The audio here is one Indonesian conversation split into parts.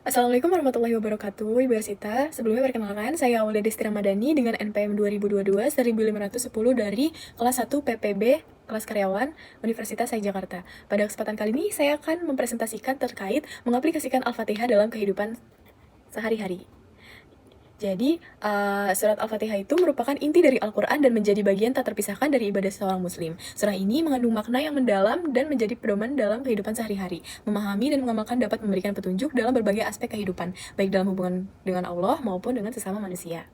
Assalamualaikum warahmatullahi wabarakatuh, Ibu Arsita. Sebelumnya perkenalkan, saya Aulia Desti Ramadhani dengan NPM 2022-1510 dari kelas 1 PPB, kelas karyawan, Universitas Saya Jakarta. Pada kesempatan kali ini, saya akan mempresentasikan terkait mengaplikasikan Al-Fatihah dalam kehidupan sehari-hari. Jadi, surat Al-Fatihah itu merupakan inti dari Al-Quran dan menjadi bagian tak terpisahkan dari ibadah seorang muslim. Surah ini mengandung makna yang mendalam dan menjadi pedoman dalam kehidupan sehari-hari. Memahami dan mengamalkan dapat memberikan petunjuk dalam berbagai aspek kehidupan, baik dalam hubungan dengan Allah maupun dengan sesama manusia.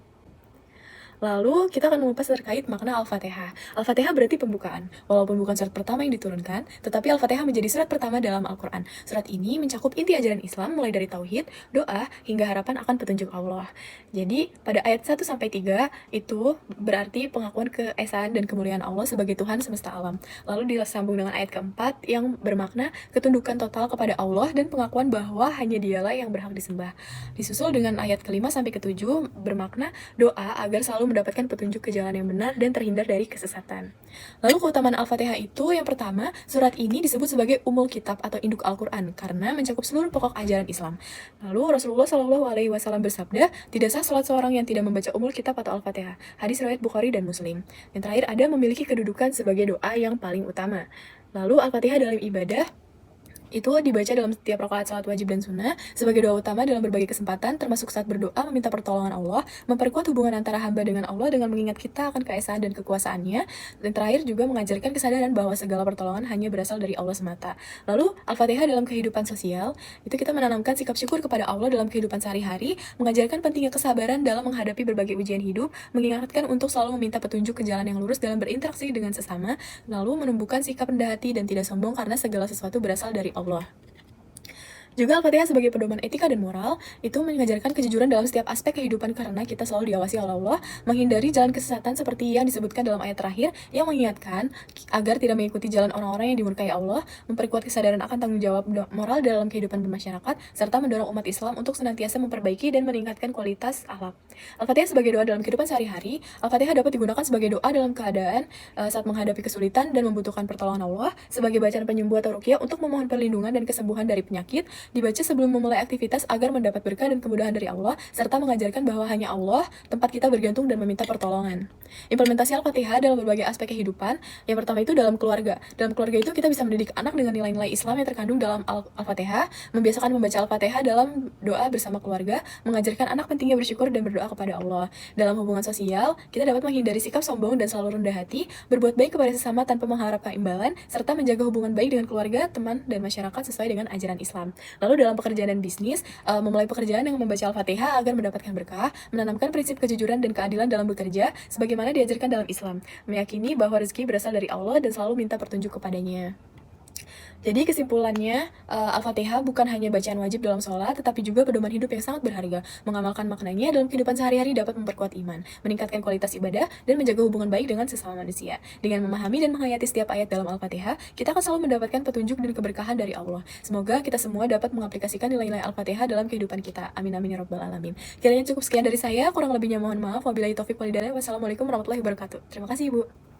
Lalu, kita akan mengupas terkait makna Al-Fatihah. Al-Fatihah berarti pembukaan. Walaupun bukan surat pertama yang diturunkan, tetapi Al-Fatihah menjadi surat pertama dalam Al-Quran. Surat ini mencakup inti ajaran Islam mulai dari tauhid, doa, hingga harapan akan petunjuk Allah. Jadi, pada ayat 1-3 itu berarti pengakuan keesaan dan kemuliaan Allah sebagai Tuhan semesta alam. Lalu disambung dengan ayat keempat yang bermakna ketundukan total kepada Allah dan pengakuan bahwa hanya Dialah yang berhak disembah. Disusul dengan ayat ke-5-7 bermakna doa agar selalu mendapatkan petunjuk ke jalan yang benar dan terhindar dari kesesatan. Lalu keutamaan Al-Fatihah itu yang pertama, surat ini disebut sebagai Ummul Kitab atau induk Al-Quran karena mencakup seluruh pokok ajaran Islam. Lalu Rasulullah Shallallahu Alaihi Wasallam bersabda, tidak sah salat seorang yang tidak membaca Ummul Kitab atau Al-Fatihah. Hadis riwayat Bukhari dan Muslim. Yang terakhir ada memiliki kedudukan sebagai doa yang paling utama. Lalu Al-Fatihah dalam ibadah itu dibaca dalam setiap rakaat salat wajib dan sunnah sebagai doa utama dalam berbagai kesempatan, termasuk saat berdoa meminta pertolongan Allah, memperkuat hubungan antara hamba dengan Allah dengan mengingat kita akan keesaan dan kekuasaannya, dan terakhir juga mengajarkan kesadaran bahwa segala pertolongan hanya berasal dari Allah semata. Lalu Al-Fatihah dalam kehidupan sosial, itu kita menanamkan sikap syukur kepada Allah dalam kehidupan sehari-hari, mengajarkan pentingnya kesabaran dalam menghadapi berbagai ujian hidup, mengingatkan untuk selalu meminta petunjuk ke jalan yang lurus dalam berinteraksi dengan sesama, lalu menumbuhkan sikap rendah hati dan tidak sombong karena segala sesuatu berasal dari Allah. Juga Al-Fatihah sebagai pedoman etika dan moral, itu mengajarkan kejujuran dalam setiap aspek kehidupan karena kita selalu diawasi oleh Allah, menghindari jalan kesesatan seperti yang disebutkan dalam ayat terakhir, yang mengingatkan agar tidak mengikuti jalan orang-orang yang dimurkai Allah, memperkuat kesadaran akan tanggung jawab moral dalam kehidupan bermasyarakat, serta mendorong umat Islam untuk senantiasa memperbaiki dan meningkatkan kualitas akhlak. Al-Fatihah sebagai doa dalam kehidupan sehari-hari, Al-Fatihah dapat digunakan sebagai doa dalam keadaan saat menghadapi kesulitan dan membutuhkan pertolongan Allah, sebagai bacaan penyembuh atau ruqyah untuk memohon perlindungan dan kesembuhan dari penyakit, dibaca sebelum memulai aktivitas agar mendapat berkah dan kemudahan dari Allah, serta mengajarkan bahwa hanya Allah tempat kita bergantung dan meminta pertolongan. Implementasi Al-Fatihah dalam berbagai aspek kehidupan, yang pertama itu dalam keluarga. Dalam keluarga itu kita bisa mendidik anak dengan nilai-nilai Islam yang terkandung dalam Al-Fatihah, membiasakan membaca Al-Fatihah dalam doa bersama keluarga, mengajarkan anak pentingnya bersyukur dan berdoa kepada Allah. Dalam hubungan sosial, kita dapat menghindari sikap sombong dan selalu rendah hati, berbuat baik kepada sesama tanpa mengharapkan imbalan, serta menjaga hubungan baik dengan keluarga, teman, dan masyarakat sesuai dengan ajaran Islam. Lalu dalam pekerjaan dan bisnis, memulai pekerjaan dengan membaca Al-Fatihah agar mendapatkan berkah, menanamkan prinsip kejujuran dan keadilan dalam bekerja, sebagaimana diajarkan dalam Islam, meyakini bahwa rezeki berasal dari Allah dan selalu minta petunjuk kepadanya. Jadi kesimpulannya, Al-Fatihah bukan hanya bacaan wajib dalam sholat, tetapi juga pedoman hidup yang sangat berharga. Mengamalkan maknanya dalam kehidupan sehari-hari dapat memperkuat iman, meningkatkan kualitas ibadah, dan menjaga hubungan baik dengan sesama manusia. Dengan memahami dan menghayati setiap ayat dalam Al-Fatihah, kita akan selalu mendapatkan petunjuk dan keberkahan dari Allah. Semoga kita semua dapat mengaplikasikan nilai-nilai Al-Fatihah dalam kehidupan kita. Amin amin ya rabbal alamin. Kiranya cukup sekian dari saya, kurang lebihnya mohon maaf. Wabillahi taufik walhidayah. Wassalamualaikum warahmatullahi wabarakatuh. Terima kasih Ibu.